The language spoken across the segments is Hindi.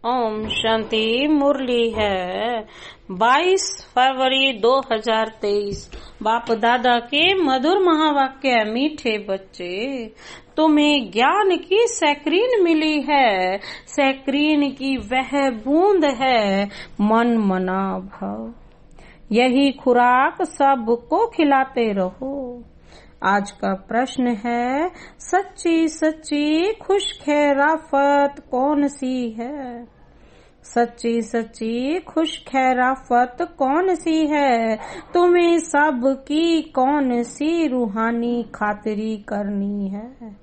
ओम शांति। मुरली है 22 फरवरी 2023। बाप दादा के मधुर महावाक्य। मीठे बच्चे, तुम्हें ज्ञान की सैक्रीन मिली है। सैक्रीन की वह बूंद है मन मना भव। यही खुराक सबको खिलाते रहो। आज का प्रश्न है, सच्ची सच्ची खुश खैराफत कौन सी है? सच्ची सच्ची खुश खैराफत कौन सी है? तुम्हें सबकी कौन सी रूहानी खातिरी करनी है?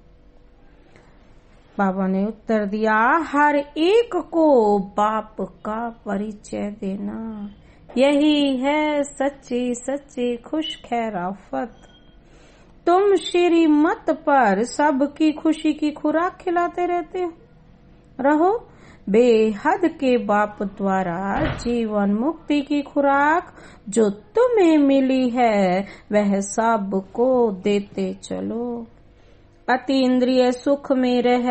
बाबा ने उत्तर दिया, हर एक को बाप का परिचय देना, यही है सच्ची सच्ची खुश खैराफत। तुम श्रीमत पर सबकी खुशी की खुराक खिलाते रहते हो रहो। बेहद के बाप द्वारा जीवन मुक्ति की खुराक जो तुम्हें मिली है वह सबको देते चलो। अतीन्द्रिय सुख में रह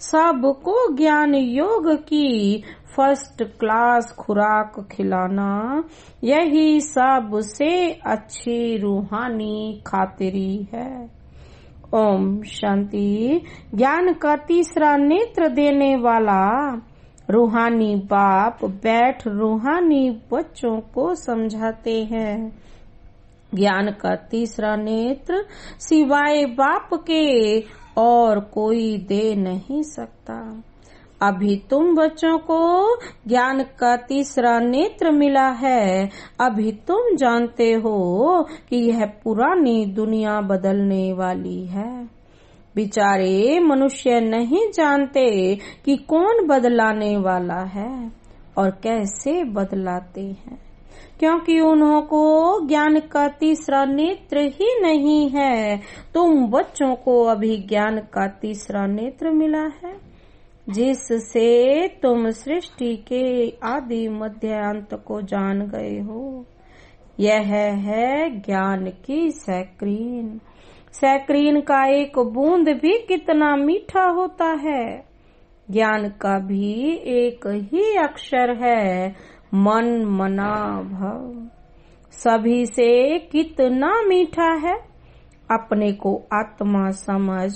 सबको ज्ञान योग की फर्स्ट क्लास खुराक खिलाना, यही सबसे अच्छी रूहानी खातिरी है। ओम शांति। ज्ञान का तीसरा नेत्र देने वाला रूहानी बाप बैठ रूहानी बच्चों को समझाते हैं। ज्ञान का तीसरा नेत्र सिवाय बाप के और कोई दे नहीं सकता। अभी तुम बच्चों को ज्ञान का तीसरा नेत्र मिला है। अभी तुम जानते हो कि यह पुरानी दुनिया बदलने वाली है। बेचारे मनुष्य नहीं जानते कि कौन बदलाने वाला है और कैसे बदलाते हैं, क्योंकि उन्हों को ज्ञान का तीसरा नेत्र ही नहीं है। तुम बच्चों को अभी ज्ञान का तीसरा नेत्र मिला है, जिससे तुम सृष्टि के आदि मध्य अंत को जान गए हो। यह है ज्ञान की सैक्रीन। सैक्रीन का एक बूंद भी कितना मीठा होता है। ज्ञान का भी एक ही अक्षर है, मन मना भव। सभी से कितना मीठा है। अपने को आत्मा समझ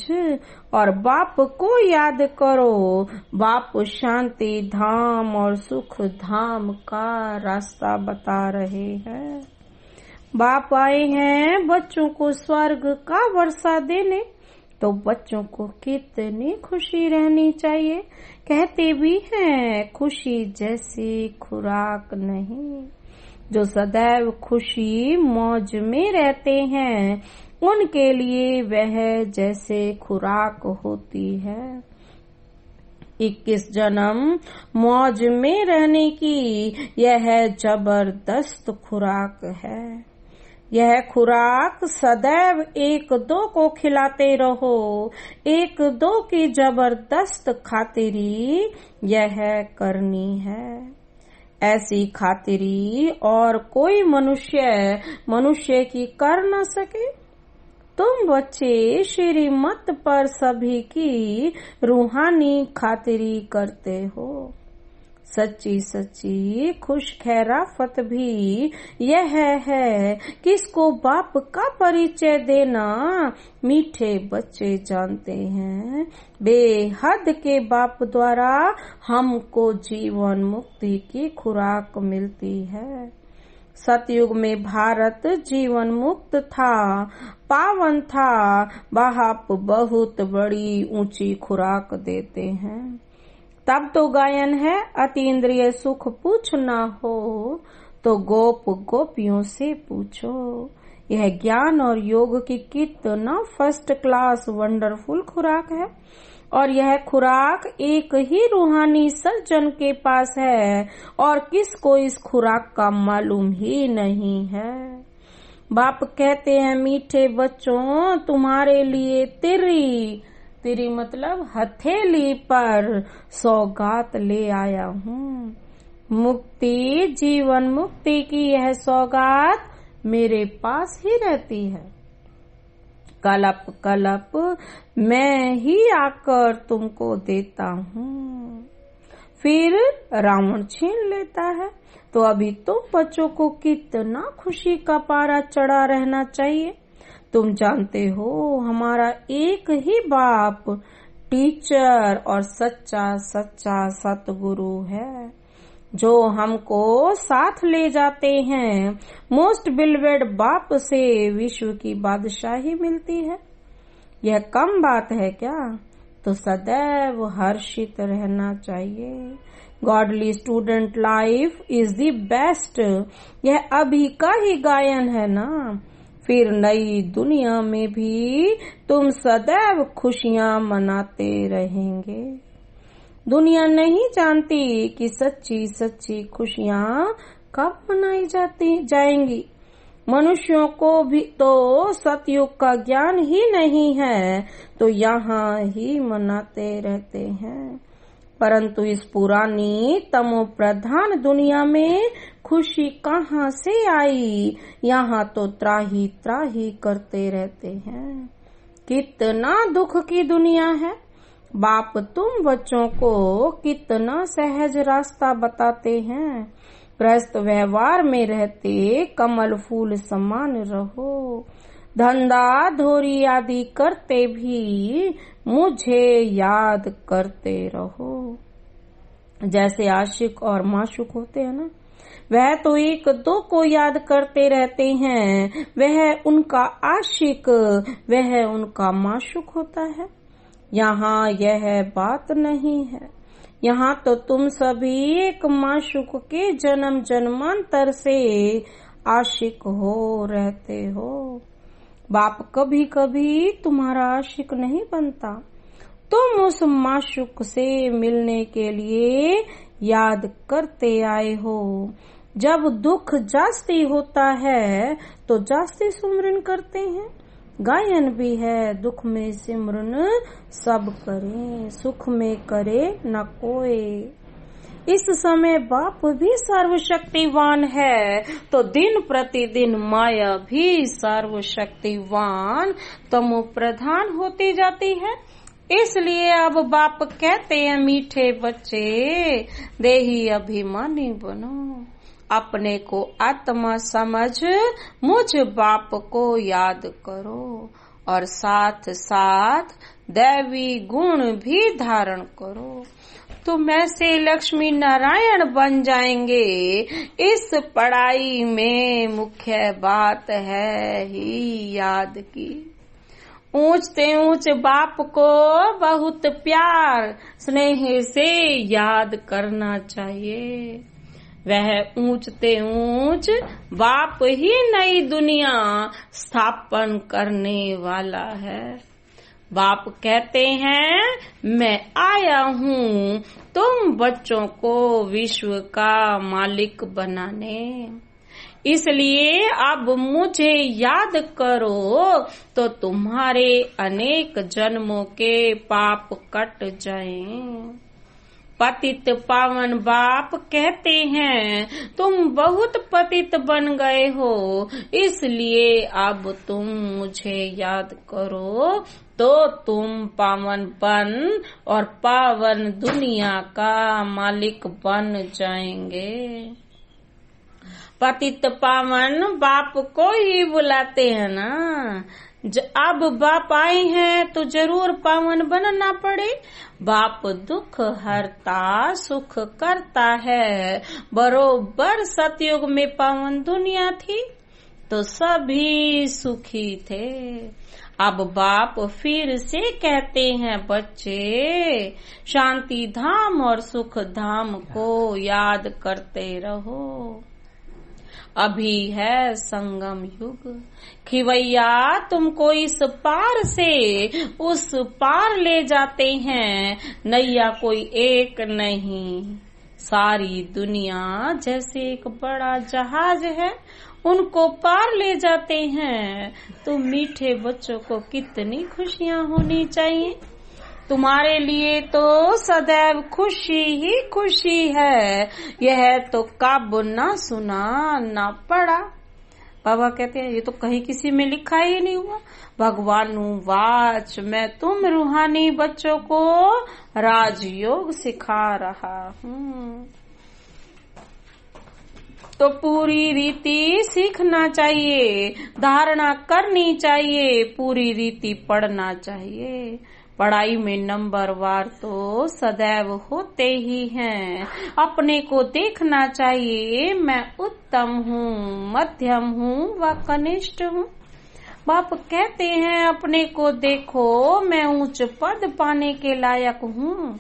और बाप को याद करो। बाप शांति धाम और सुख धाम का रास्ता बता रहे हैं। बाप आए हैं बच्चों को स्वर्ग का वर्षा देने, तो बच्चों को कितनी खुशी रहनी चाहिए। कहते भी हैं खुशी जैसी खुराक नहीं। जो सदैव खुशी मौज में रहते हैं उनके लिए वह जैसे खुराक होती है। 21 जन्म मौज में रहने की यह जबरदस्त खुराक है। यह खुराक सदैव एक दो को खिलाते रहो। एक दो की जबरदस्त खातिरी यह करनी है। ऐसी खातिरी और कोई मनुष्य की कर न सके। तुम बच्चे श्रीमत पर सभी की रूहानी खातिरी करते हो। सच्ची सच्ची खुश खैराफत भी यह है किसको बाप का परिचय देना। मीठे बच्चे जानते हैं बेहद के बाप द्वारा हमको जीवन मुक्ति की खुराक मिलती है। सतयुग में भारत जीवन मुक्त था, पावन था। बाप बहुत बड़ी ऊंची खुराक देते हैं। तब तो गायन है, अतीन्द्रिय सुख पूछना हो तो गोप गोपियों से पूछो। यह ज्ञान और योग की कितना फर्स्ट क्लास वंडरफुल खुराक है। और यह खुराक एक ही रूहानी सज्जन के पास है और किसको इस खुराक का मालूम ही नहीं है। बाप कहते हैं, मीठे बच्चों, तुम्हारे लिए तिरी मतलब हथेली पर सौगात ले आया हूँ। मुक्ति, जीवन मुक्ति की यह सौगात मेरे पास ही रहती है। कलप कलप मैं ही आकर तुमको देता हूँ। फिर रावण छीन लेता है। तो अभी तुम बच्चों को कितना खुशी का पारा चढ़ा रहना चाहिए। तुम जानते हो हमारा एक ही बाप टीचर और सच्चा सच्चा सतगुरु है, जो हमको साथ ले जाते हैं। मोस्ट बिलवेड बाप से विश्व की बादशाही मिलती है। यह कम बात है क्या? तो सदैव हर्षित रहना चाहिए। Godly student life is the best. यह अभी का ही गायन है ना। फिर नई दुनिया में भी तुम सदैव खुशियां मनाते रहेंगे। दुनिया नहीं जानती कि सच्ची सच्ची खुशियां कब मनाई जाएंगी। मनुष्यों को भी तो सतयुग का ज्ञान ही नहीं है, तो यहाँ ही मनाते रहते हैं। परंतु इस पुरानी तमो प्रधान दुनिया में खुशी कहाँ से आई? यहाँ तो त्राही त्राही करते रहते हैं। कितना दुख की दुनिया है। बाप तुम बच्चों को कितना सहज रास्ता बताते हैं। गृहस्थ व्यवहार में रहते कमल फूल समान रहो। धंधा धोरी आदि करते भी मुझे याद करते रहो। जैसे आशिक और माशूक होते हैं ना, वह तो एक दो को याद करते रहते हैं। वह उनका आशिक, वह उनका माशूक होता है। यहाँ यह बात नहीं है। यहाँ तो तुम सभी एक माशूक के जन्म जन्मांतर से आशिक हो रहते हो। बाप कभी कभी तुम्हारा आशिक नहीं बनता। तुम उस माशूक से मिलने के लिए याद करते आए हो। जब दुख जास्ती होता है तो जास्ती सुमरन करते हैं। गायन भी है, दुख में सिमरन सब करें, सुख में करे न कोई। इस समय बाप भी सर्वशक्तिवान है, तो दिन प्रतिदिन माया भी सर्वशक्तिवान तमो प्रधान होती जाती है। इसलिए अब बाप कहते हैं, मीठे बच्चे देही अभिमानी बनो। अपने को आत्मा समझ मुझ बाप को याद करो और साथ साथ दैवी गुण भी धारण करो। तुम ऐसे लक्ष्मी नारायण बन जाएंगे। इस पढ़ाई में मुख्य बात है ही याद की। ऊंचते ऊंच बाप को बहुत प्यार स्नेह से याद करना चाहिए। वह ऊंचते ऊंच बाप ही नई दुनिया स्थापन करने वाला है। बाप कहते हैं, मैं आया हूँ तुम बच्चों को विश्व का मालिक बनाने। इसलिए अब मुझे याद करो तो तुम्हारे अनेक जन्मों के पाप कट जाएं। पतित पावन बाप कहते हैं, तुम बहुत पतित बन गए हो, इसलिए अब तुम मुझे याद करो तो तुम पावन बन और पावन दुनिया का मालिक बन जाएंगे। पतित पावन बाप को ही बुलाते हैं ना। अब बाप आए हैं तो जरूर पावन बनना पड़े। बाप दुख हरता सुख करता है। बरोबर सतयुग में पावन दुनिया थी तो सभी सुखी थे। अब बाप फिर से कहते हैं, बच्चे शांति धाम और सुख धाम को याद करते रहो। अभी है संगम युग। खिवैया तुमको इस पार से उस पार ले जाते हैं। नैया कोई एक नहीं, सारी दुनिया जैसे एक बड़ा जहाज है, उनको पार ले जाते हैं। तो मीठे बच्चों को कितनी खुशियां होनी चाहिए। तुम्हारे लिए तो सदैव खुशी ही खुशी है। यह तो कब न सुना न पड़ा। बाबा कहते हैं ये तो कहीं किसी में लिखा ही नहीं हुआ। भगवानु वाच, मैं तुम रूहानी बच्चों को राजयोग सिखा रहा हूँ। तो पूरी रीति सीखना चाहिए, धारणा करनी चाहिए, पूरी रीति पढ़ना चाहिए। पढ़ाई में नंबर वार तो सदैव होते ही हैं। अपने को देखना चाहिए, मैं उत्तम हूँ, मध्यम हूँ व कनिष्ठ हूँ। बाप कहते हैं अपने को देखो, मैं उच्च पद पाने के लायक हूँ,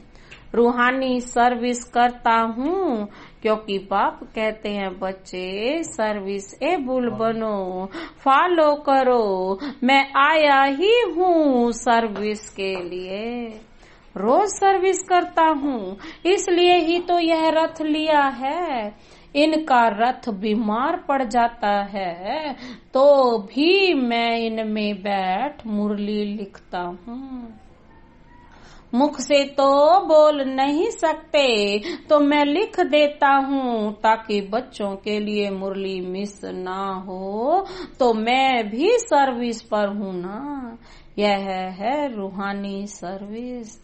रूहानी सर्विस करता हूँ। क्योंकि बाप कहते हैं बच्चे सर्विस एबल बनो, फॉलो करो, मैं आया ही हूँ सर्विस के लिए। रोज सर्विस करता हूँ, इसलिए ही तो यह रथ लिया है। इनका रथ बीमार पड़ जाता है तो भी मैं इनमें बैठ मुरली लिखता हूँ। मुख से तो बोल नहीं सकते तो मैं लिख देता हूँ, ताकि बच्चों के लिए मुरली मिस ना हो। तो मैं भी सर्विस पर हूँ ना, यह है रूहानी सर्विस।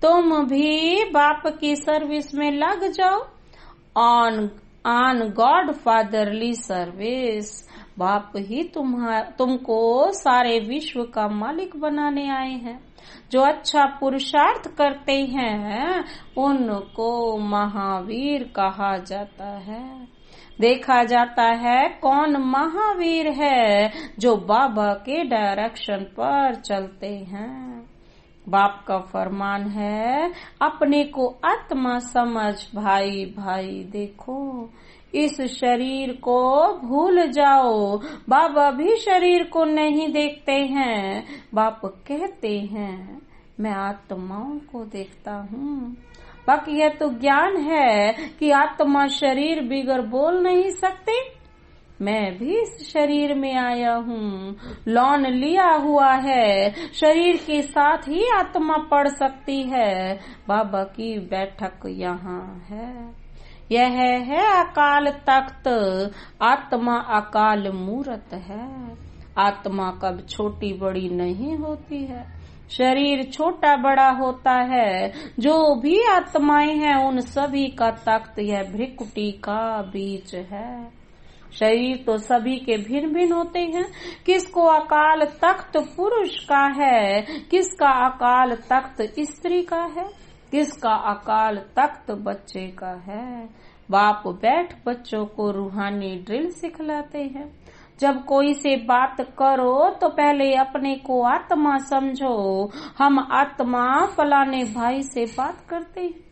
तुम भी बाप की सर्विस में लग जाओ, ऑन गॉड फादरली सर्विस। बाप ही तुमको सारे विश्व का मालिक बनाने आए हैं। जो अच्छा पुरुषार्थ करते हैं उनको महावीर कहा जाता है। देखा जाता है कौन महावीर है, जो बाबा के डायरेक्शन पर चलते हैं। बाप का फरमान है, अपने को आत्मा समझ भाई भाई देखो, इस शरीर को भूल जाओ। बाबा भी शरीर को नहीं देखते हैं। बाप कहते हैं मैं आत्माओं को देखता हूँ। बाकी यह तो ज्ञान है कि आत्मा शरीर बिगर बोल नहीं सकते। मैं भी इस शरीर में आया हूँ, लॉन लिया हुआ है, शरीर के साथ ही आत्मा पढ़ सकती है। बाबा की बैठक यहाँ है। यह है अकाल तख्त, आत्मा अकाल मूरत है। आत्मा कब छोटी बड़ी नहीं होती है, शरीर छोटा बड़ा होता है। जो भी आत्माएं हैं उन सभी का तख्त यह भ्रिकुटी का बीच है। शरीर तो सभी के भिन्न भिन्न होते हैं। किसको अकाल तख्त पुरुष का है, किसका अकाल तख्त स्त्री का है, किसका अकाल तख्त बच्चे का है। बाप बैठ बच्चों को रूहानी ड्रिल सिखलाते हैं। जब कोई से बात करो तो पहले अपने को आत्मा समझो। हम आत्मा फलाने भाई से बात करते हैं।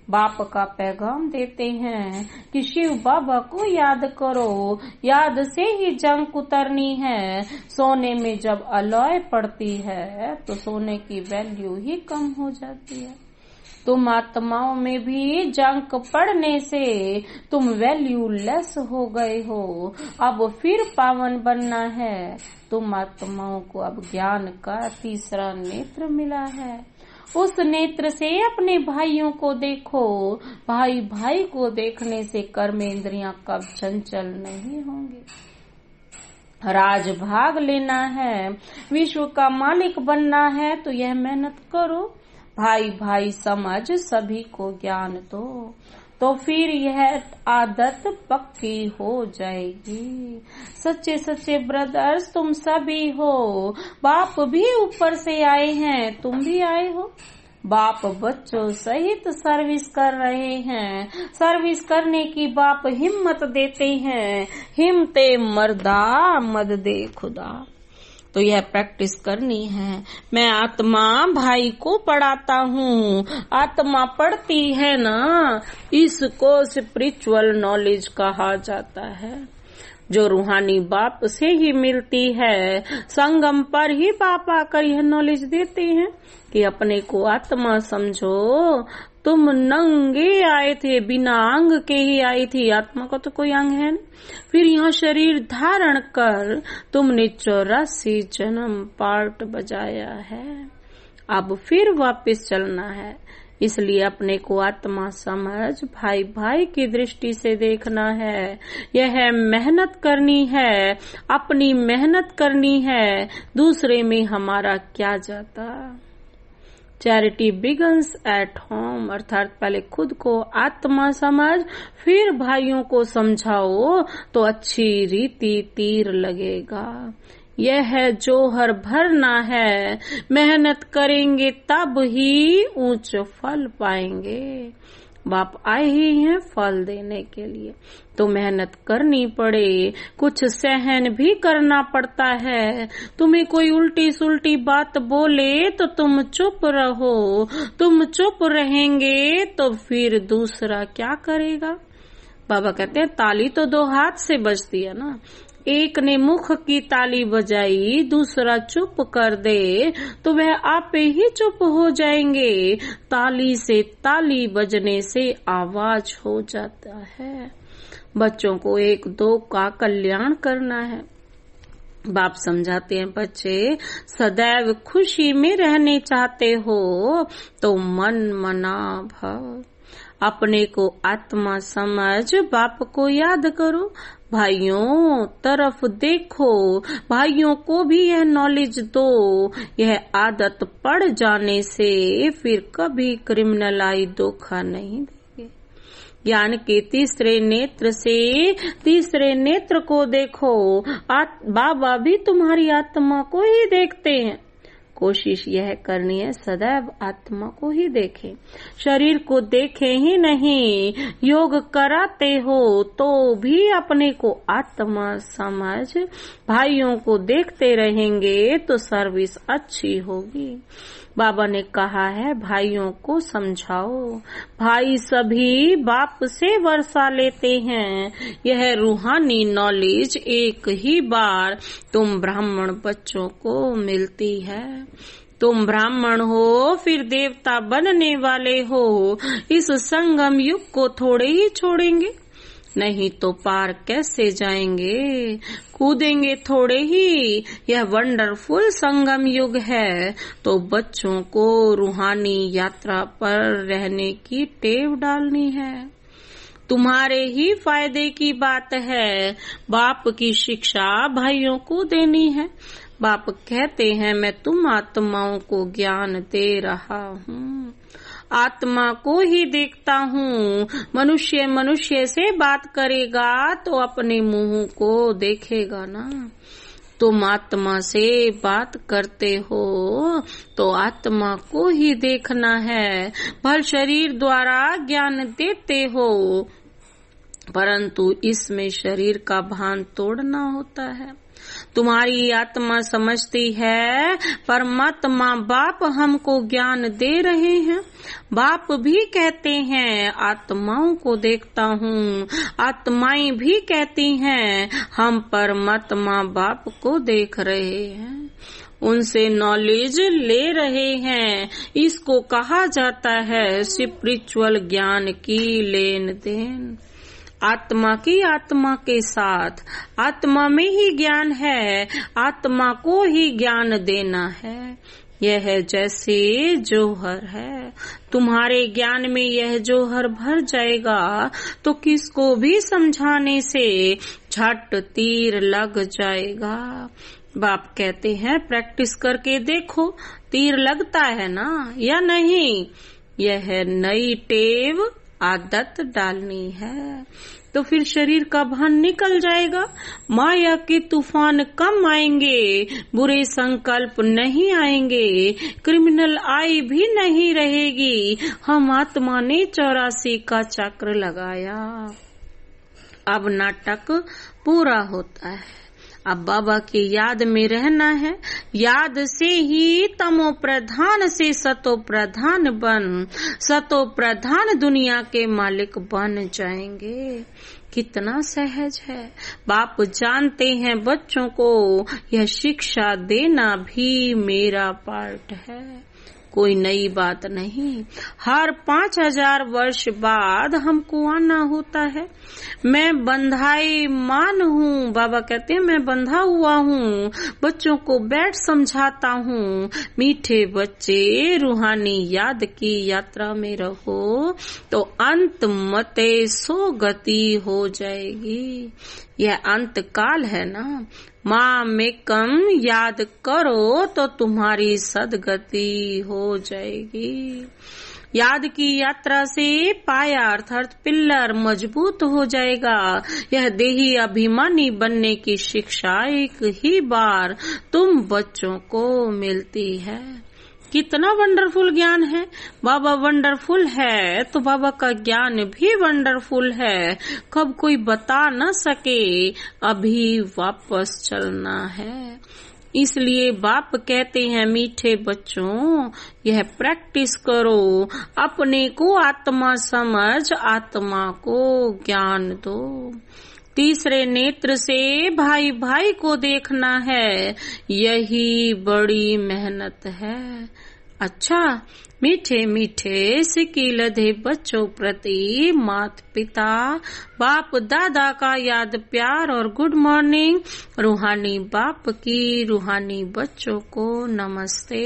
बाप का पैगाम देते हैं कि शिव बाबा को याद करो, याद से ही जंग उतरनी है। सोने में जब अलॉय पड़ती है तो सोने की वैल्यू ही कम हो जाती है। तुम आत्माओं में भी जंक पड़ने से तुम वैल्यू लेस हो गए हो। अब फिर पावन बनना है। तुम आत्माओं को अब ज्ञान का तीसरा नेत्र मिला है। उस नेत्र से अपने भाइयों को देखो। भाई भाई को देखने से कर्मेंद्रियां कब चंचल नहीं होंगी। राज भाग लेना है, विश्व का मालिक बनना है तो यह मेहनत करो। भाई भाई समझ सभी को ज्ञान दो, तो फिर यह आदत पक्की हो जाएगी। सच्चे सच्चे ब्रदर्स तुम सभी हो। बाप भी ऊपर से आए हैं, तुम भी आए हो। बाप बच्चों सहित सर्विस कर रहे हैं। सर्विस करने की बाप हिम्मत देते हैं। हिम्मते मर्दा मद दे खुदा। तो यह प्रैक्टिस करनी है। मैं आत्मा भाई को पढ़ाता हूँ। आत्मा पढ़ती है ना, इसको स्पिरिचुअल नॉलेज कहा जाता है, जो रूहानी बाप से ही मिलती है। संगम पर ही बाप आकर यह नॉलेज देते हैं कि अपने को आत्मा समझो। तुम नंगे आए थे, बिना अंग के ही आई थी। आत्मा का तो कोई अंग है नहीं। फिर यहाँ शरीर धारण कर तुमने 84 जन्म पार्ट बजाया है। अब फिर वापस चलना है। इसलिए अपने को आत्मा समझ भाई भाई की दृष्टि से देखना है। यह मेहनत करनी है, अपनी मेहनत करनी है, दूसरे में हमारा क्या जाता। चैरिटी बिगन्स एट होम, अर्थात पहले खुद को आत्मा समझ, फिर भाइयों को समझाओ तो अच्छी रीति तीर लगेगा। यह है जोहर भरना है, मेहनत करेंगे तब ही ऊंच फल पाएंगे। बाप आए ही हैं फल देने के लिए, तो मेहनत करनी पड़े, कुछ सहन भी करना पड़ता है। तुम्हें कोई उल्टी सुल्टी बात बोले तो तुम चुप रहो, तुम चुप रहेंगे तो फिर दूसरा क्या करेगा। बाबा कहते हैं ताली तो दो हाथ से बजती है ना, एक ने मुख की ताली बजाई, दूसरा चुप कर दे तो वह आपे ही चुप हो जाएंगे। ताली से ताली बजने से आवाज हो जाता है। बच्चों को एक दो का कल्याण करना है। बाप समझाते हैं बच्चे सदैव खुशी में रहने चाहते हो तो मन मना भव, अपने को आत्मा समझ बाप को याद करो, भाइयों तरफ देखो, भाइयों को भी यह नॉलेज दो। यह आदत पड़ जाने से फिर कभी क्रिमिनल आई धोखा नहीं देंगे। ज्ञान के तीसरे नेत्र से तीसरे नेत्र को देखो, बाबा भी तुम्हारी आत्मा को ही देखते हैं। कोशिश यह करनी है सदैव आत्मा को ही देखें, शरीर को देखें ही नहीं। योग कराते हो तो भी अपने को आत्मा समझ, भाइयों को देखते रहेंगे तो सर्विस अच्छी होगी। बाबा ने कहा है भाइयों को समझाओ, भाई सभी बाप से वर्षा लेते हैं। यह रूहानी नॉलेज एक ही बार तुम ब्राह्मण बच्चों को मिलती है। तुम ब्राह्मण हो फिर देवता बनने वाले हो, इस संगम युग को थोड़े ही छोड़ेंगे, नहीं तो पार कैसे जाएंगे, कूदेंगे थोड़े ही। यह वंडरफुल संगम युग है, तो बच्चों को रूहानी यात्रा पर रहने की टेव डालनी है। तुम्हारे ही फायदे की बात है, बाप की शिक्षा भाइयों को देनी है। बाप कहते हैं मैं तुम आत्माओं को ज्ञान दे रहा हूँ, आत्मा को ही देखता हूँ। मनुष्य मनुष्य से बात करेगा तो अपने मुंह को देखेगा ना। तुम आत्मा से बात करते हो तो आत्मा को ही देखना है। भल शरीर द्वारा ज्ञान देते हो, परंतु इसमें शरीर का भान तोड़ना होता है। तुम्हारी आत्मा समझती है परमात्मा बाप हमको ज्ञान दे रहे हैं। बाप भी कहते हैं आत्माओं को देखता हूँ, आत्माएं भी कहती हैं हम परमात्मा बाप को देख रहे हैं, उनसे नॉलेज ले रहे हैं। इसको कहा जाता है स्पिरिचुअल ज्ञान की लेन देन। आत्मा की आत्मा के साथ, आत्मा में ही ज्ञान है, आत्मा को ही ज्ञान देना है। यह जैसे जोहर है, तुम्हारे ज्ञान में यह जोहर भर जाएगा तो किसको भी समझाने से झट तीर लग जाएगा। बाप कहते हैं प्रैक्टिस करके देखो तीर लगता है ना या नहीं। यह नई टेव आदत डालनी है तो फिर शरीर का भान निकल जाएगा। माया के तूफान कम आएंगे, बुरे संकल्प नहीं आएंगे, क्रिमिनल आई भी नहीं रहेगी। हम आत्मा ने 84 का चक्र लगाया, अब नाटक पूरा होता है। अब बाबा की याद में रहना है, याद से ही तमो प्रधान से सतो प्रधान बन, सतो प्रधान दुनिया के मालिक बन जाएंगे। कितना सहज है। बाप जानते हैं बच्चों को यह शिक्षा देना भी मेरा पार्ट है। कोई नई बात नहीं। हर 5000 वर्ष बाद हमको आना होता है। मैं बंधाई मान हूँ, बाबा कहते हैं मैं बंधा हुआ हूँ। बच्चों को बैठ समझाता हूँ। मीठे बच्चे रूहानी याद की यात्रा में रहो तो अंत मते सो गति हो जाएगी। यह अंत काल है ना। माँ में कम याद करो तो तुम्हारी सदगति हो जाएगी। याद की यात्रा से पाया अर्थात पिल्लर मजबूत हो जाएगा। यह देही अभिमानी बनने की शिक्षा एक ही बार तुम बच्चों को मिलती है। कितना वंडरफुल ज्ञान है। बाबा वंडरफुल है तो बाबा का ज्ञान भी वंडरफुल है। कब कोई बता न सके अभी वापस चलना है। इसलिए बाप कहते हैं मीठे बच्चों यह प्रैक्टिस करो। अपने को आत्मा समझ आत्मा को ज्ञान दो। तीसरे नेत्र से भाई भाई को देखना है, यही बड़ी मेहनत है। अच्छा, मीठे मीठे सिकीलधे बच्चों प्रति माता पिता बाप दादा का याद प्यार और गुड मॉर्निंग। रूहानी बाप की रूहानी बच्चों को नमस्ते।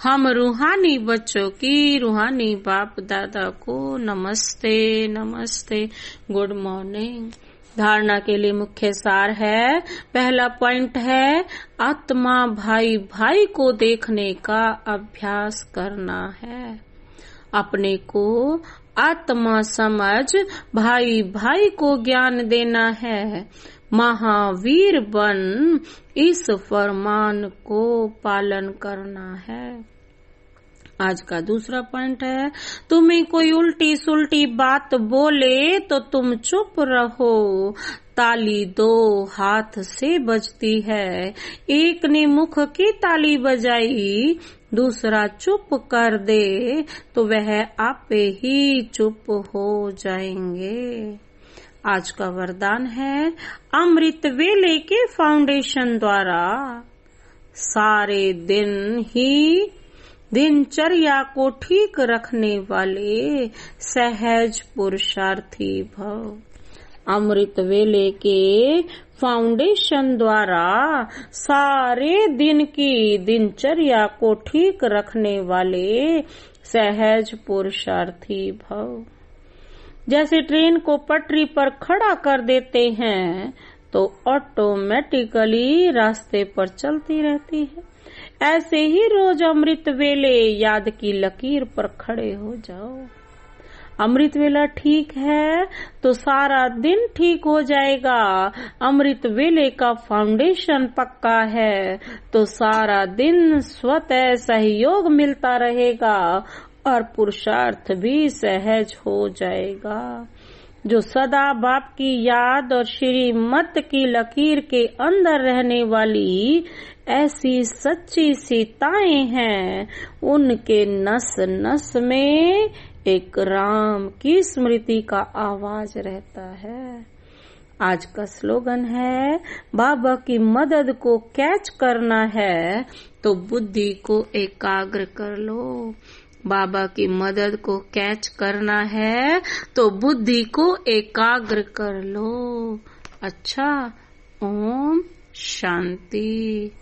हम रूहानी बच्चों की रूहानी बाप दादा को नमस्ते नमस्ते, गुड मॉर्निंग। धारणा के लिए मुख्य सार है। पहला पॉइंट है आत्मा भाई भाई को देखने का अभ्यास करना है। अपने को आत्मा समझ भाई भाई को ज्ञान देना है। महावीर बन इस फरमान को पालन करना है। आज का दूसरा पॉइंट है तुम्हें कोई उल्टी सुल्टी बात बोले तो तुम चुप रहो। ताली दो हाथ से बजती है। एक ने मुख की ताली बजाई, दूसरा चुप कर दे तो वह आपे ही चुप हो जाएंगे। आज का वरदान है अमृत वेले के फाउंडेशन द्वारा सारे दिन ही दिनचर्या को ठीक रखने वाले सहज पुरुषार्थी भव। अमृत वेले के फाउंडेशन द्वारा सारे दिन की दिनचर्या को ठीक रखने वाले सहज पुरुषार्थी भव। जैसे ट्रेन को पटरी पर खड़ा कर देते हैं तो ऑटोमेटिकली रास्ते पर चलती रहती है। ऐसे ही रोज अमृत वेले याद की लकीर पर खड़े हो जाओ। अमृत वेला ठीक है तो सारा दिन ठीक हो जाएगा। अमृत वेले का फाउंडेशन पक्का है तो सारा दिन स्वतः सहयोग मिलता रहेगा और पुरुषार्थ भी सहज हो जाएगा। जो सदा बाप की याद और श्रीमत की लकीर के अंदर रहने वाली ऐसी सच्ची सीताएं हैं, उनके नस नस में एक राम की स्मृति का आवाज रहता है। आज का स्लोगन है बाबा की मदद को कैच करना है तो बुद्धि को एकाग्र कर लो। बाबा की मदद को कैच करना है तो बुद्धि को एकाग्र कर लो। अच्छा, ओम शांति।